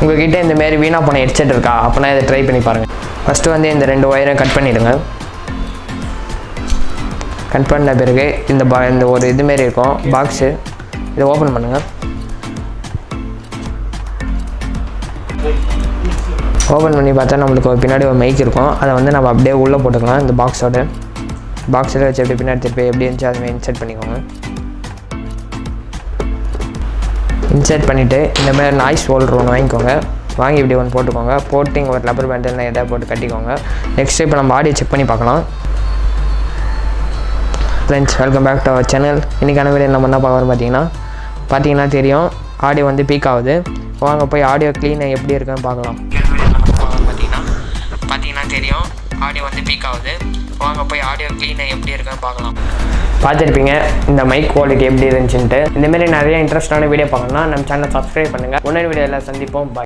உங்ககிட்ட இந்த மாதிரி வீணாக போன ஹெட்செட் இருக்கா அப்படின்னா இதை ட்ரை பண்ணி பாருங்கள். ஃபஸ்ட்டு வந்து இந்த 2 ஒயரை கட் பண்ணிவிடுங்க. கட் பண்ண பிறகு இந்த ஒரு இதுமாரி இருக்கும் பாக்ஸு, இதை ஓப்பன் பண்ணுங்கள். ஓப்பன் பண்ணி பார்த்தா நம்மளுக்கு பின்னாடி ஒரு மைக் இருக்கும். அதை வந்து நம்ம அப்படியே உள்ளே போட்டுக்கலாம். இந்த பாக்ஸோட வச்சு அப்படியே பின்னாடி திருப்பி எப்படி இருந்துச்சு அதுமாதிரி இன்சர்ட் பண்ணிக்கோங்க. இன்சர்ட் பண்ணிவிட்டு இந்த மாதிரி நாய்ஸ் ஹோல்டர் ஒன்று வாங்கிக்கோங்க. வாங்கி இப்படி ஒன்று போட்டுக்கோங்க. போட்டு இங்கே ஒரு ரப்பர் பேண்ட் இல்லை எதாவது போட்டு கட்டிக்கோங்க. நெக்ஸ்ட்டு இப்போ நம்ம ஆடியோ செக் பண்ணி பார்க்கலாம். Friends, welcome back to our channel. இன்றைக்கான வீடியோ நம்ம என்ன பார்க்குறோம் பார்த்தீங்கன்னா தெரியும், ஆடியோ வந்து பீக் ஆகுது. வாங்க போய் ஆடியோ க்ளீனாக எப்படி இருக்குன்னு பார்க்கலாம். பார்த்தீங்கன்னா தெரியும், ஆடியோ வந்து பீக் ஆகுது. வாங்க போய் ஆடியோ க்ளீனாக எப்படி இருக்குன்னு பார்க்கலாம். பார்த்துருப்பீங்க இந்த மைக் குவாலிட்டி எப்படி இருந்துச்சுன்ட்டு. இந்தமாரி நிறைய இன்ட்ரெஸ்டான வீடியோ பார்க்கணும்னா நம்ம சேனலை சப்ஸ்கிரைப் பண்ணுங்கள். இன்னொரு வீடியோவில் சந்திப்போம். பாய்.